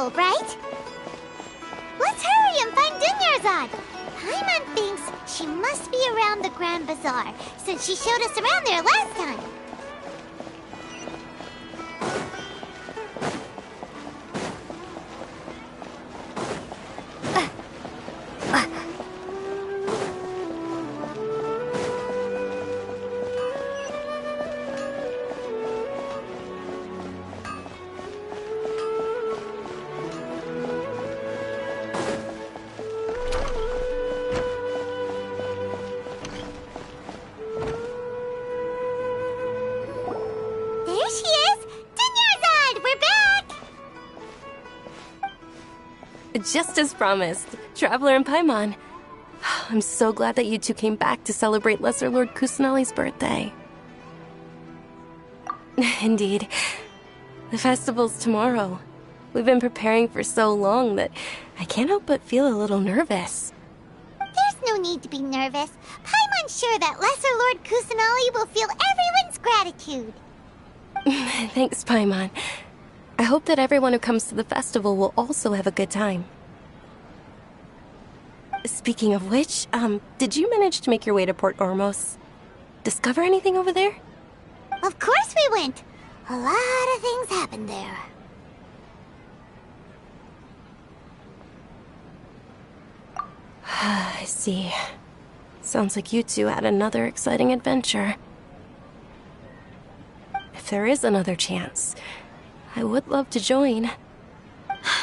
festival, right? Let's hurry and find Dunyarzad. Paimon thinks she must be around the Grand Bazaar, since she showed us around there last time. Just as promised, Traveler and Paimon. I'm so glad that you two came back to celebrate Lesser Lord Kusanali's birthday. Indeed. The festival's tomorrow. We've been preparing for so long that I can't help but feel a little nervous. There's no need to be nervous. Paimon's sure that Lesser Lord Kusanali will feel everyone's gratitude. Thanks, Paimon. I hope that everyone who comes to the festival will also have a good time. Speaking of which, did you manage to make your way to Port Ormos? Discover anything over there? Of course we went. A lot of things happened there. I see. Sounds like you two had another exciting adventure. If there is another chance, I would love to join.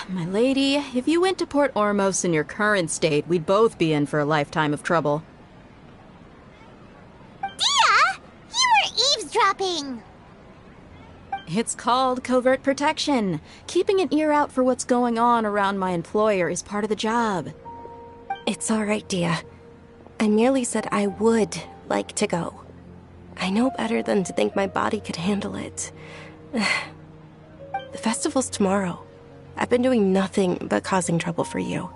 My lady, if you went to Port Ormos in your current state, we'd both be in for a lifetime of trouble. Dia! You were eavesdropping! It's called covert protection. Keeping an ear out for what's going on around my employer is part of the job. It's all right, Dia. I merely said I would like to go. I know better than to think my body could handle it. The festival's tomorrow. I've been doing nothing but causing trouble for you.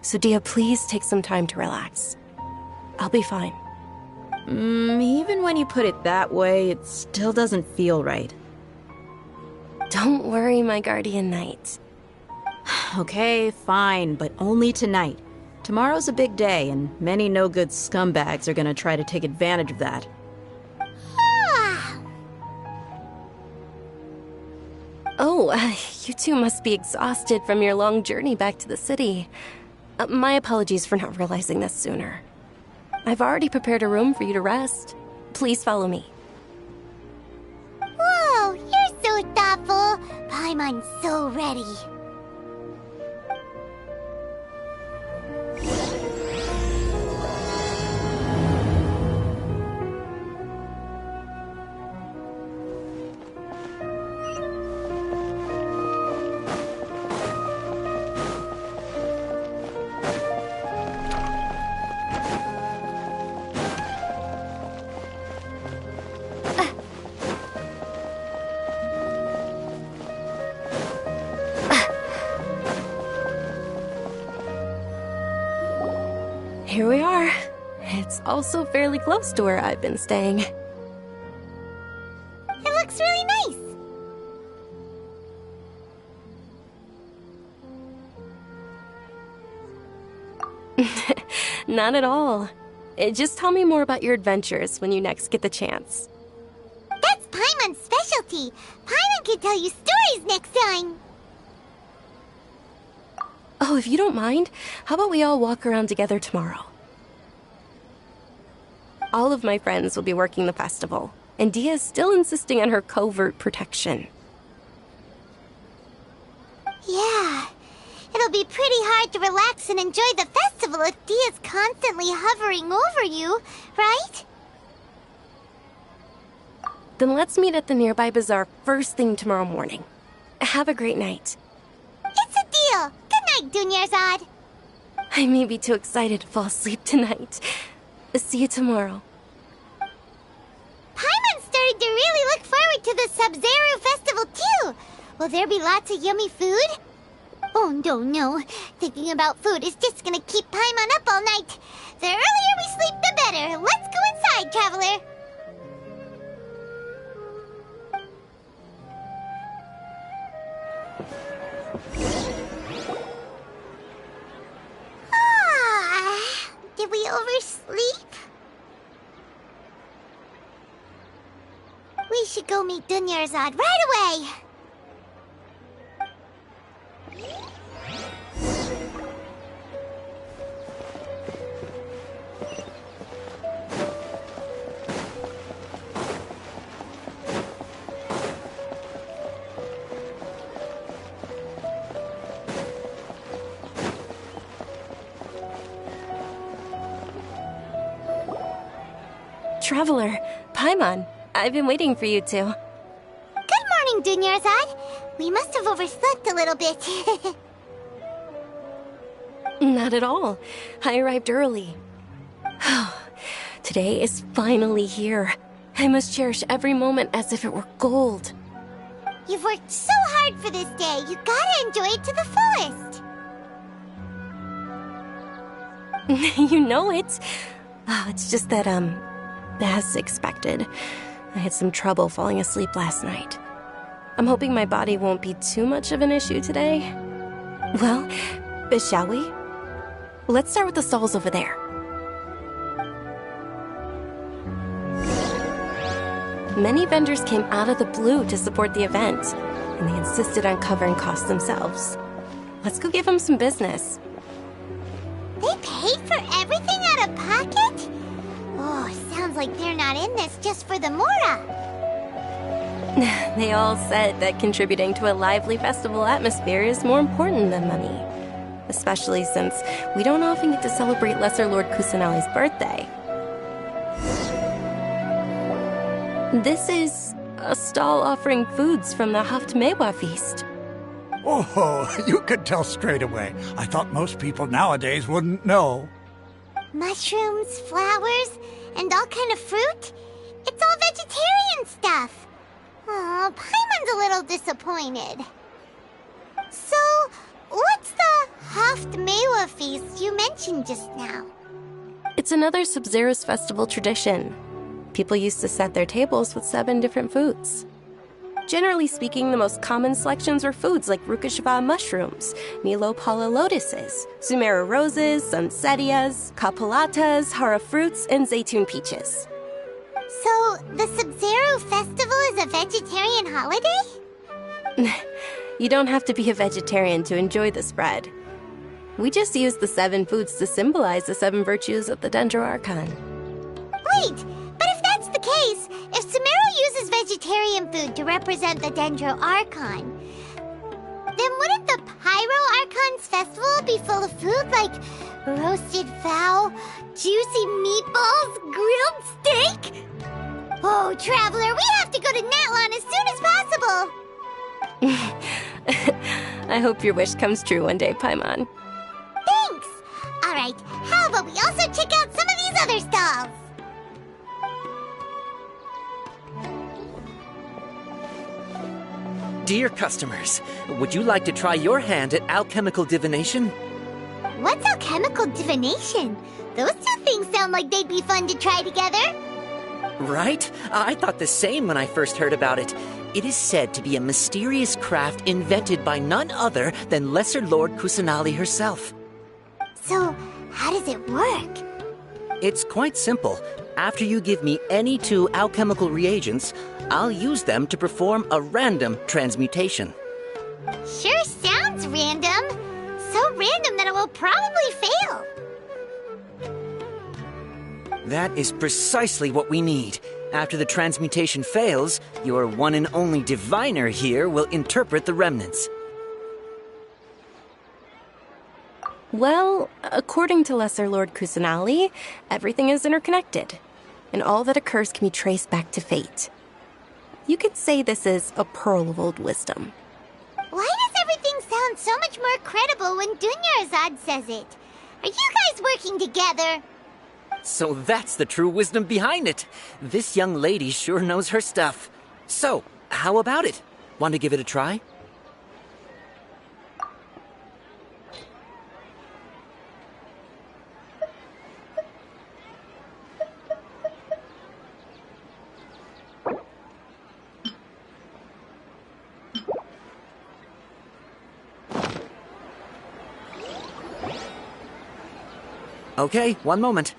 So, Dia, please take some time to relax. I'll be fine. Even when you put it that way, it still doesn't feel right. Don't worry, my guardian knight. Okay, fine, but only tonight. Tomorrow's a big day, and many no-good scumbags are gonna try to take advantage of that. Oh, you two must be exhausted from your long journey back to the city. My apologies for not realizing this sooner. I've already prepared a room for you to rest. Please follow me. Whoa, you're so thoughtful. Paimon's so ready. Here we are. It's also fairly close to where I've been staying. It looks really nice. Not at all. Just tell me more about your adventures when you next get the chance. That's Paimon's specialty. Paimon can tell you stories next time. Oh, if you don't mind, how about we all walk around together tomorrow? All of my friends will be working the festival, and Dia is still insisting on her covert protection. Yeah, it'll be pretty hard to relax and enjoy the festival if Dia's constantly hovering over you, right? Then let's meet at the nearby bazaar first thing tomorrow morning. Have a great night. It's a deal. Good night, Dunyarzad. I may be too excited to fall asleep tonight. See you tomorrow. Paimon's starting to really look forward to the Sub-Zero festival too. Will there be lots of yummy food? Oh no. Thinking about food is just gonna keep Paimon up all night. The earlier we sleep, the better. Let's go inside, Traveler. should go meet Dunyarzad right away. Traveler, Paimon, I've been waiting for you two. Good morning, Dunyarzad. We must have overslept a little bit. Not at all. I arrived early. Today is finally here. I must cherish every moment as if it were gold. You've worked so hard for this day. You gotta enjoy it to the fullest. You know it. It's just that, as expected, I had some trouble falling asleep last night. I'm hoping my body won't be too much of an issue today. Well, shall we? Let's start with the stalls over there. Many vendors came out of the blue to support the event, and they insisted on covering costs themselves. Let's go give them some business. They paid for everything out of pocket? Oh, sounds like they're not in this just for the Mora. They all said that contributing to a lively festival atmosphere is more important than money. Especially since we don't often get to celebrate Lesser Lord Kusanali's birthday. This is a stall offering foods from the Haftmewa feast. Oh, you could tell straight away. I thought most people nowadays wouldn't know. Mushrooms, flowers, and all kind of fruit? It's all vegetarian stuff. Oh, Paimon's a little disappointed. So, what's the Haftmewa feast you mentioned just now? It's another Sub-Zero's festival tradition. People used to set their tables with 7 different foods. Generally speaking, the most common selections were foods like Rukashava mushrooms, Nilopala lotuses, Sumera roses, Sunsetias, Kapalatas, Hara fruits, and Zaytun peaches. So, the Sub-Zero festival is a vegetarian holiday? You don't have to be a vegetarian to enjoy the spread. We just use the 7 foods to symbolize the 7 virtues of the Dendro Archon. Wait, but if that's the case, if Sumero uses vegetarian food to represent the Dendro Archon, then wouldn't the Pyro Archon's festival be full of food like roasted fowl, juicy meatballs, grilled steak? Oh, Traveler, we have to go to Natlan as soon as possible! I hope your wish comes true one day, Paimon. Thanks! Alright, how about we also check out some of these other stalls? Dear customers, would you like to try your hand at alchemical divination? What's alchemical divination? Those two things sound like they'd be fun to try together. Right? I thought the same when I first heard about it. It is said to be a mysterious craft invented by none other than Lesser Lord Kusanali herself. So, how does it work? It's quite simple. After you give me any 2 alchemical reagents, I'll use them to perform a random transmutation. Sure sounds random. So random that it will probably fail. That is precisely what we need. After the transmutation fails, your one and only diviner here will interpret the remnants. Well, according to Lesser Lord Kusanali, everything is interconnected, and all that occurs can be traced back to fate. You could say this is a pearl of old wisdom. Why does everything sound so much more credible when Dunyarzad says it? Are you guys working together? So that's the true wisdom behind it. This young lady sure knows her stuff. So, how about it? Want to give it a try? Okay, one moment.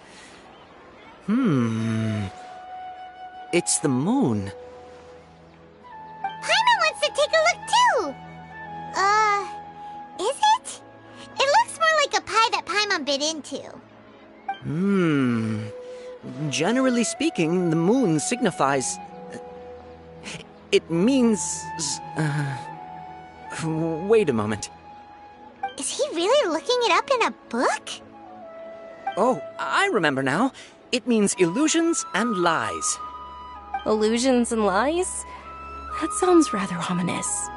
It's the moon. Paimon bit into? Generally speaking, the moon signifies... It means... Wait a moment. Is he really looking it up in a book? Oh, I remember now. It means illusions and lies. Illusions and lies? That sounds rather ominous.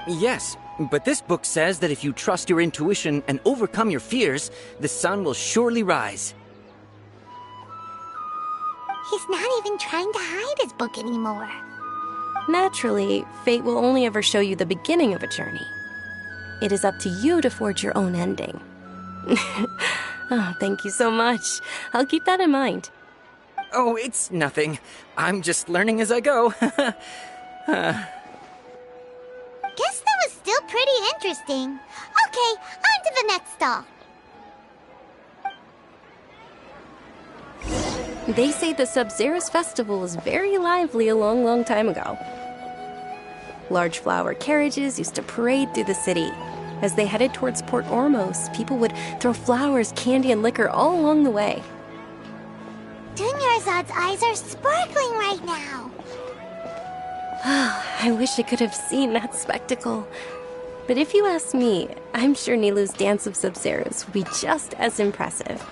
Yes, but this book says that if you trust your intuition and overcome your fears, the sun will surely rise. He's not even trying to hide his book anymore. Naturally, fate will only ever show you the beginning of a journey. It is up to you to forge your own ending. Oh, thank you so much. I'll keep that in mind. Oh, it's nothing. I'm just learning as I go. Guess that was still pretty interesting. Okay, on to the next stall. They say the Sub-Zero's festival was very lively a long, long time ago. Large flower carriages used to parade through the city. As they headed towards Port Ormos, people would throw flowers, candy, and liquor all along the way. Dunyarzad's eyes are sparkling right now. I wish I could have seen that spectacle. But if you ask me, I'm sure Nilou's dance of Sub-Zeros would be just as impressive.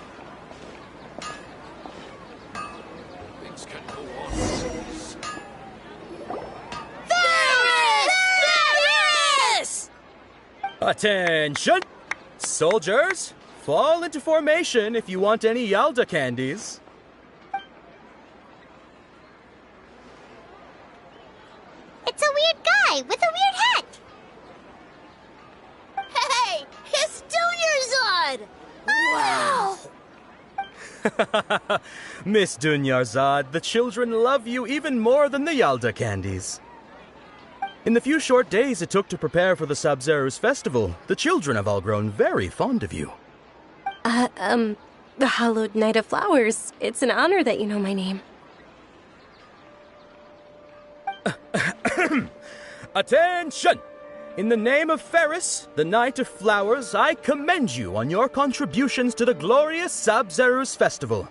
Attention! Soldiers, fall into formation if you want any Yalda candies. It's a weird guy with a weird hat. Hey, it's Dunyarzad! Wow! Miss Dunyarzad, the children love you even more than the Yalda candies. In the few short days it took to prepare for the Sub-Zero's festival, the children have all grown very fond of you. The Hallowed Knight of Flowers. It's an honor that you know my name. Attention! In the name of Ferris, the Knight of Flowers, I commend you on your contributions to the glorious Sub-Zero's festival.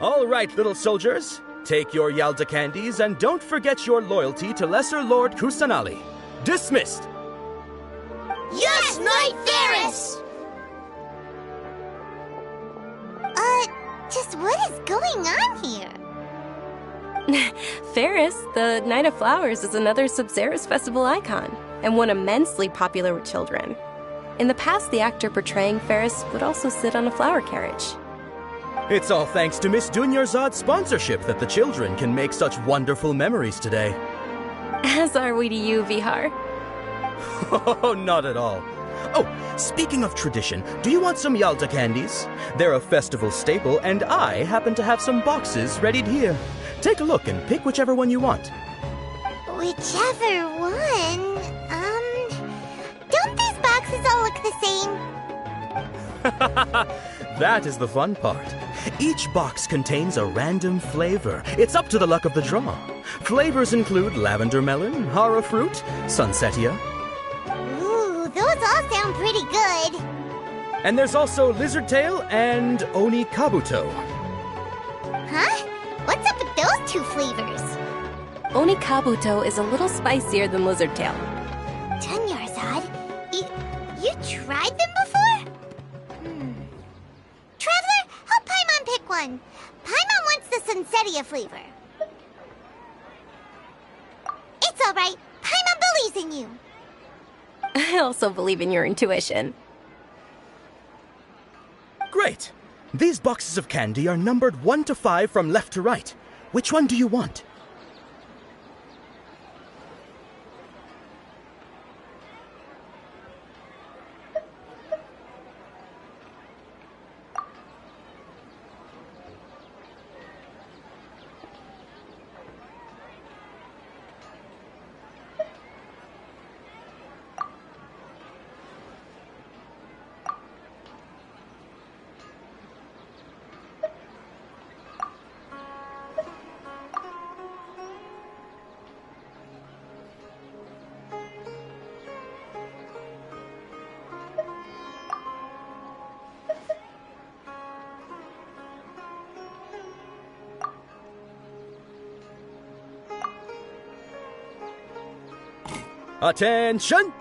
All right, little soldiers. Take your Yalda candies and don't forget your loyalty to Lesser Lord Kusanali. Dismissed! Yes, Knight Ferris! Just what is going on here? Ferris, the Knight of Flowers, is another Sub-Zero's festival icon, and one immensely popular with children. In the past, the actor portraying Ferris would also sit on a flower carriage. It's all thanks to Miss Dunyarzad's sponsorship that the children can make such wonderful memories today. As are we to you, Vihar. Oh, not at all. Oh, speaking of tradition, do you want some Yalda candies? They're a festival staple, and I happen to have some boxes readied here. Take a look and pick whichever one you want. Whichever one? Don't these boxes all look the same? That is the fun part. Each box contains a random flavor. It's up to the luck of the draw. Flavors include lavender melon, hara fruit, sunsetia. Ooh, those all sound pretty good. And there's also lizard tail and oni kabuto. Huh? What's up with those two flavors? Oni Kabuto is a little spicier than Lizard Tail. Dunyarzad, you tried them before? Traveler, help Paimon pick one. Paimon wants the Sunsetia flavor. It's all right. Paimon believes in you. I also believe in your intuition. Great! These boxes of candy are numbered 1 to 5 from left to right. Which one do you want? Attention!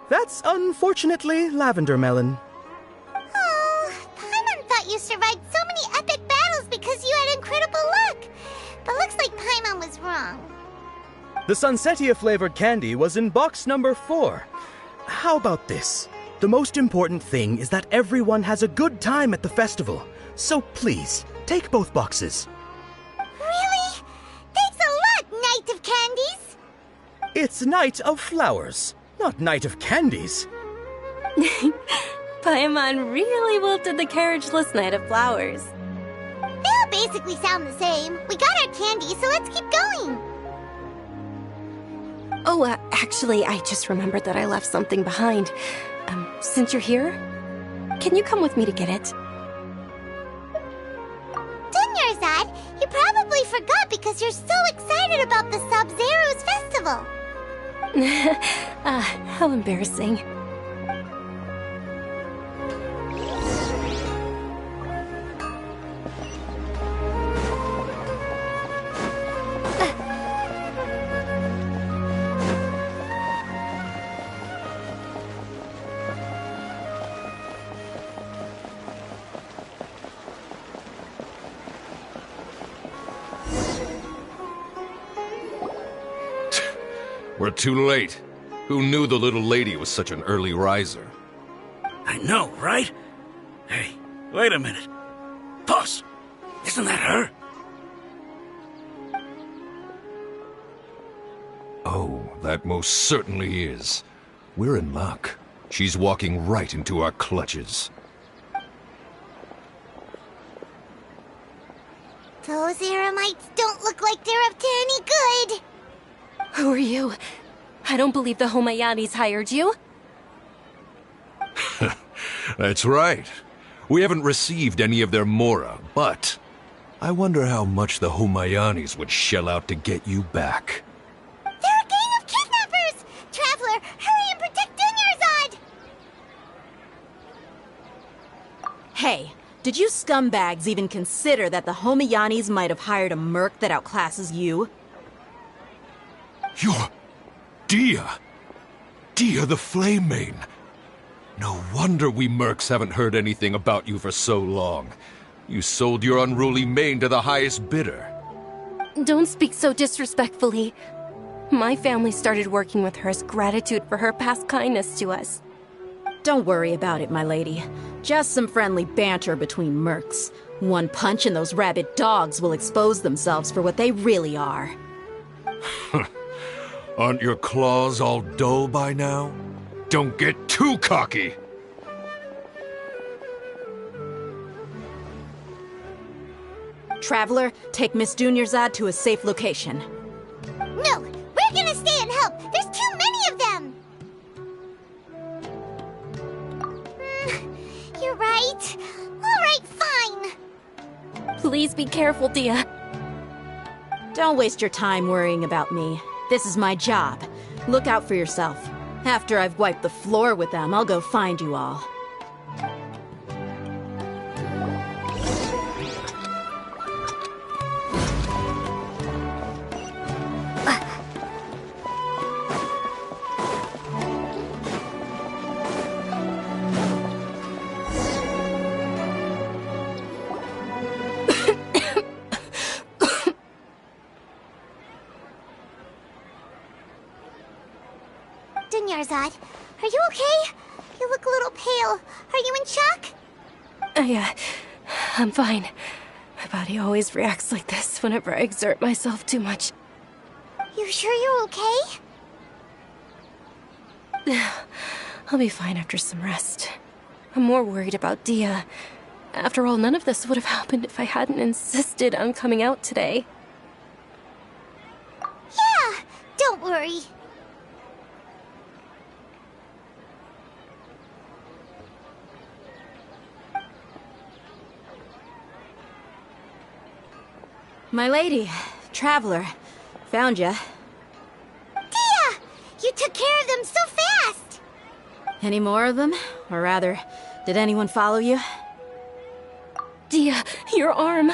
That's unfortunately lavender melon. Oh, Paimon thought you survived so many epic battles because you had incredible luck. But looks like Paimon was wrong. The Sunsetia flavored candy was in box number 4. How about this? The most important thing is that everyone has a good time at the festival. So please, take both boxes. Really? Thanks a lot, Knight of Candies! It's Night of Flowers, not Night of Candies. Paimon really wilted the carriageless Knight of Flowers. They all basically sound the same. We got our candy, so let's keep going. Oh, actually, I just remembered that I left something behind. Since you're here, can you come with me to get it? Dunyarzad, you probably forgot because you're so excited about the Sub-Zero's festival. How embarrassing. We're too late. Who knew the little lady was such an early riser? I know, right? Hey, wait a minute. Boss, isn't that her? Oh, that most certainly is. We're in luck. She's walking right into our clutches. Those Eremites don't look like they're up to any good. Who are you? I don't believe the Homayanis hired you. That's right. We haven't received any of their mora, but I wonder how much the Homayanis would shell out to get you back. They're a gang of kidnappers! Traveler, hurry and protect Dunyarzad! Hey, did you scumbags even consider that the Homayanis might have hired a merc that outclasses you? You're... Dia! Dia the Flame Mane! No wonder we mercs haven't heard anything about you for so long. You sold your unruly mane to the highest bidder. Don't speak so disrespectfully. My family started working with her as gratitude for her past kindness to us. Don't worry about it, my lady. Just some friendly banter between mercs. One punch and those rabid dogs will expose themselves for what they really are. Aren't your claws all dull by now? Don't get too cocky! Traveler, take Miss Dunyarzad to a safe location. No, we're gonna stay and help. There's too many of them. You're right. All right, fine. Please be careful, Dia. Don't waste your time worrying about me. This is my job. Look out for yourself. After I've wiped the floor with them, I'll go find you all. Dunyarzad, are you okay? You look a little pale. Are you in shock? I'm fine. My body always reacts like this whenever I exert myself too much. You sure you're okay? I'll be fine after some rest. I'm more worried about Dia. After all, none of this would have happened if I hadn't insisted on coming out today. Yeah, don't worry. My lady, Traveler, found ya. Dia! You took care of them so fast! Any more of them? Or rather, did anyone follow you? Dia, your arm!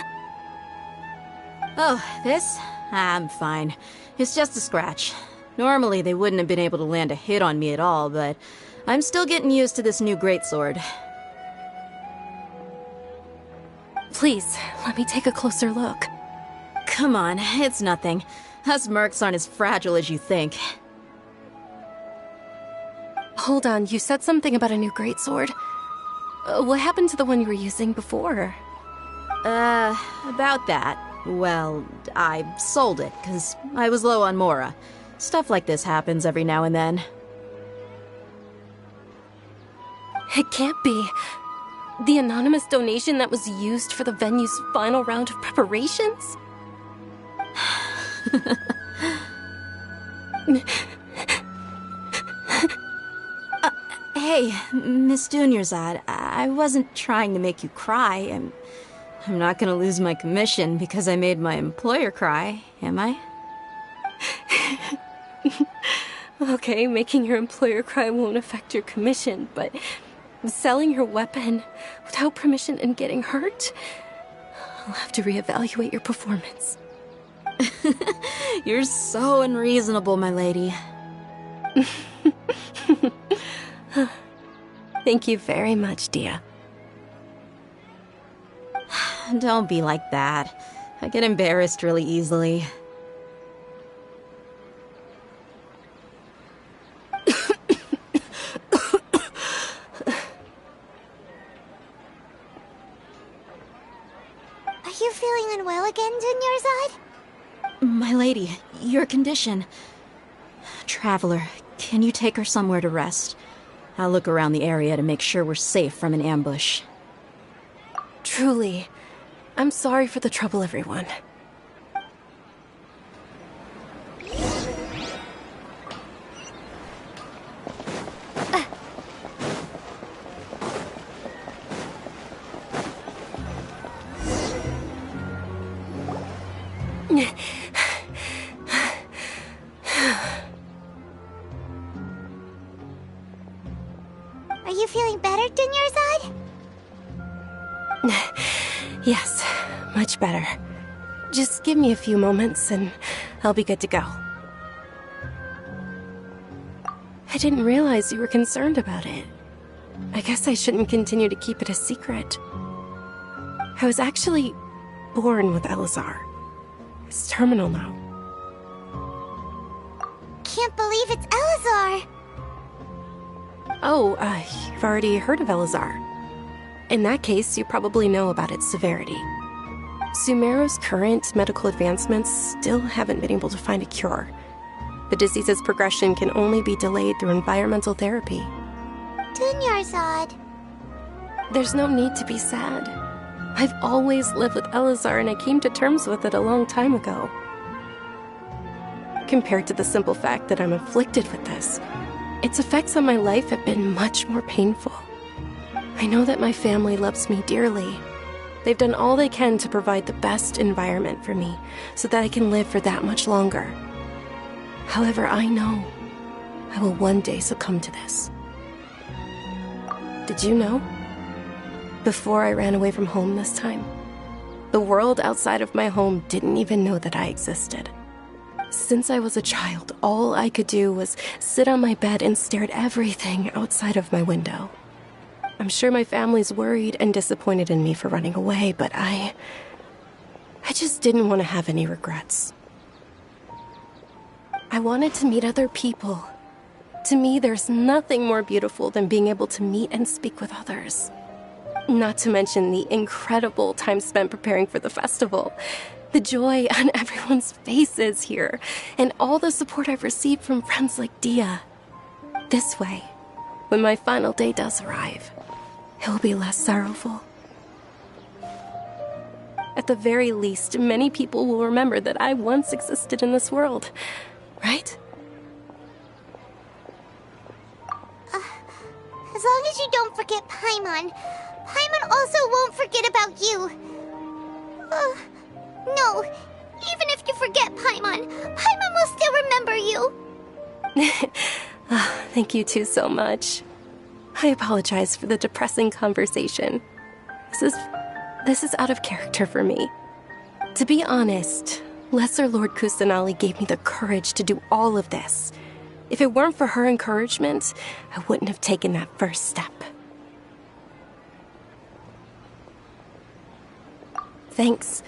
Oh, this? I'm fine. It's just a scratch. Normally, they wouldn't have been able to land a hit on me at all, but I'm still getting used to this new greatsword. Please, let me take a closer look. Come on, it's nothing. Us mercs aren't as fragile as you think. Hold on, you said something about a new greatsword. What happened to the one you were using before? About that. Well, I sold it, because I was low on Mora. Stuff like this happens every now and then. It can't be. The anonymous donation that was used for the venue's final round of preparations? Hey, Miss Dunyarzad, I wasn't trying to make you cry. I'm not gonna lose my commission because I made my employer cry, am I? Okay, making your employer cry won't affect your commission, but selling your weapon without permission and getting hurt? I'll have to reevaluate your performance. You're so unreasonable, my lady. Thank you very much, Dia. Don't be like that. I get embarrassed really easily. Are you feeling unwell again, Dunyarzad? My lady, your condition. Traveler, can you take her somewhere to rest? I'll look around the area to make sure we're safe from an ambush. Truly, I'm sorry for the trouble, everyone. Are you feeling better, Dunyarzad? Yes, much better. Just give me a few moments and I'll be good to go. I didn't realize you were concerned about it. I guess I shouldn't continue to keep it a secret. I was actually born with Elazar. It's terminal now. Can't believe it's Elazar! Oh, you've already heard of Elazar. In that case, you probably know about its severity. Sumeru's current medical advancements still haven't been able to find a cure. The disease's progression can only be delayed through environmental therapy. Dunyarzad. There's no need to be sad. I've always lived with Elazar and I came to terms with it a long time ago. Compared to the simple fact that I'm afflicted with this, its effects on my life have been much more painful. I know that my family loves me dearly. They've done all they can to provide the best environment for me so that I can live for that much longer. However, I know I will one day succumb to this. Did you know? Before I ran away from home this time, the world outside of my home didn't even know that I existed. Since I was a child, all I could do was sit on my bed and stare at everything outside of my window. I'm sure my family's worried and disappointed in me for running away, but I just didn't want to have any regrets. I wanted to meet other people. To me, there's nothing more beautiful than being able to meet and speak with others. Not to mention the incredible time spent preparing for the festival. The joy on everyone's faces here, and all the support I've received from friends like Dia. This way, when my final day does arrive, it will be less sorrowful. At the very least, many people will remember that I once existed in this world, right? As long as you don't forget Paimon. Paimon also won't forget about you. No, even if you forget Paimon, Paimon will still remember you. Thank you two so much. I apologize for the depressing conversation. This is out of character for me. To be honest, Lesser Lord Kusanali gave me the courage to do all of this. If it weren't for her encouragement, I wouldn't have taken that first step. Thanks.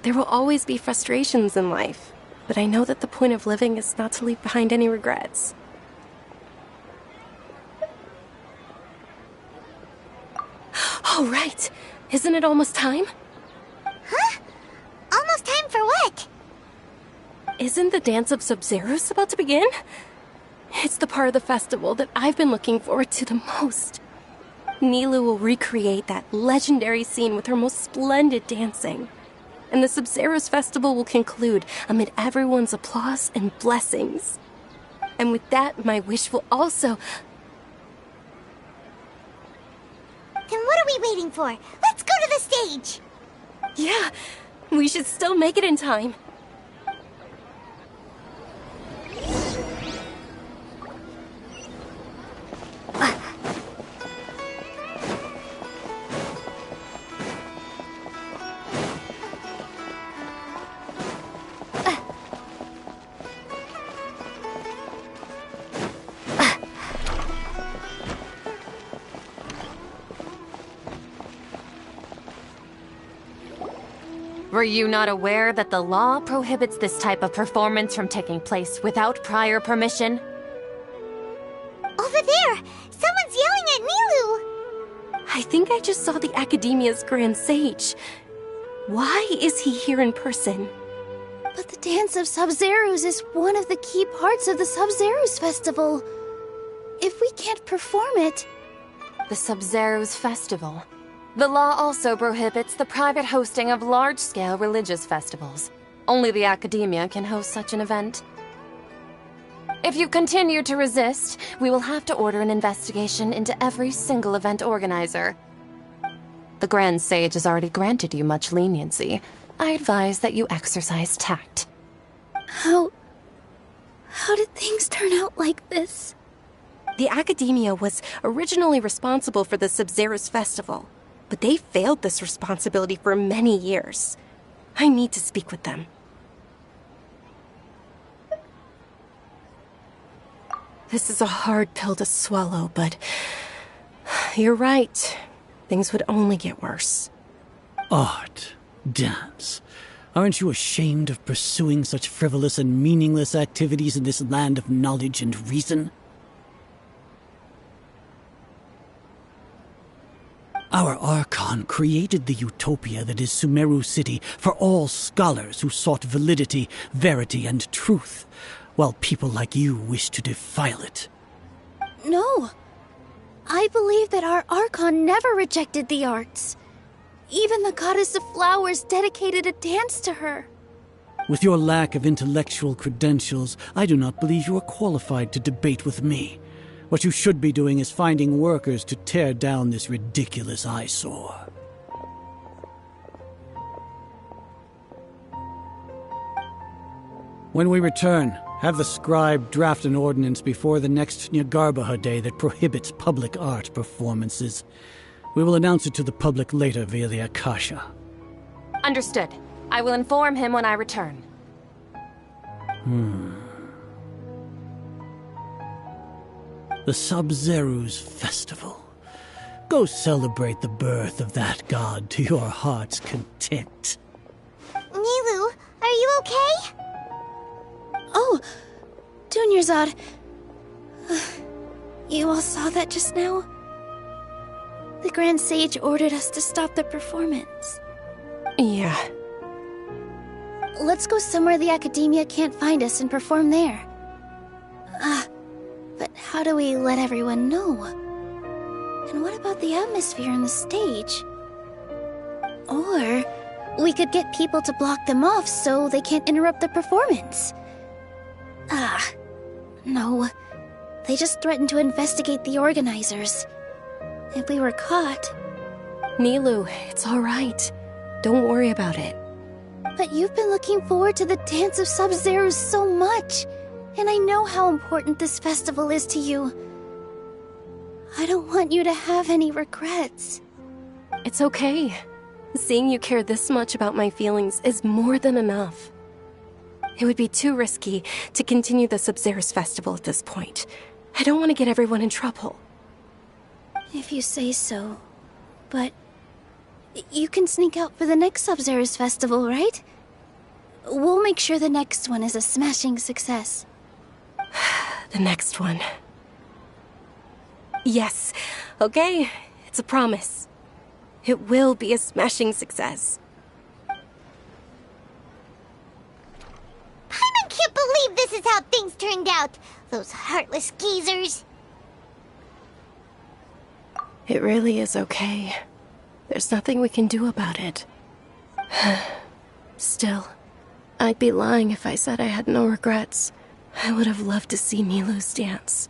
There will always be frustrations in life, but I know that the point of living is not to leave behind any regrets. Oh, right. Isn't it almost time? Huh? Almost time for what? Isn't the Dance of Sub-Zeros about to begin? It's the part of the festival that I've been looking forward to the most. Nilou will recreate that legendary scene with her most splendid dancing. And the Sub-Zeros festival will conclude amid everyone's applause and blessings. And with that, my wish will also... Then what are we waiting for? Let's go to the stage! Yeah, we should still make it in time. Were you not aware that the law prohibits this type of performance from taking place without prior permission? Over there! Someone's yelling at Nilou! I think I just saw the Academia's Grand Sage. Why is he here in person? But the Dance of Sub-Zeros is one of the key parts of the Sub-Zeros festival. If we can't perform it... The Sub-Zeros festival. The law also prohibits the private hosting of large-scale religious festivals. Only the Academia can host such an event. If you continue to resist, we will have to order an investigation into every single event organizer. The Grand Sage has already granted you much leniency. I advise that you exercise tact. How did things turn out like this? The Academia was originally responsible for the Sub-Zeros festival, but they failed this responsibility for many years. I need to speak with them. This is a hard pill to swallow, but you're right. Things would only get worse. Art, dance. Aren't you ashamed of pursuing such frivolous and meaningless activities in this land of knowledge and reason? Our Archon created the utopia that is Sumeru City for all scholars who sought validity, verity, and truth, while people like you wish to defile it. No. I believe that our Archon never rejected the arts. Even the goddess of flowers dedicated a dance to her. With your lack of intellectual credentials, I do not believe you are qualified to debate with me. What you should be doing is finding workers to tear down this ridiculous eyesore. When we return, have the scribe draft an ordinance before the next Nyagarbha Day that prohibits public art performances. We will announce it to the public later via the Akasha. Understood. I will inform him when I return. The Sub-Zeros Festival. Go celebrate the birth of that god to your heart's content. Nilou, are you okay? Oh, Dunyarzad. You all saw that just now? The Grand Sage ordered us to stop the performance. Yeah. Let's go somewhere the Academia can't find us and perform there. But how do we let everyone know? And what about the atmosphere on the stage? Or we could get people to block them off so they can't interrupt the performance. No. They just threatened to investigate the organizers. If we were caught... Nilou, it's all right. Don't worry about it. But you've been looking forward to the Dance of Sub-Zeros so much, and I know how important this festival is to you. I don't want you to have any regrets. It's okay. Seeing you care this much about my feelings is more than enough. It would be too risky to continue the Sub-Zerus festival at this point. I don't want to get everyone in trouble. If you say so. But you can sneak out for the next Sub-Zerus festival, right? We'll make sure the next one is a smashing success. The next one. Yes. Okay, it's a promise. It will be a smashing success. I can't believe this is how things turned out. Those heartless geezers. It really is okay. There's nothing we can do about it. Still, I'd be lying if I said I had no regrets. I would have loved to see Milu's dance.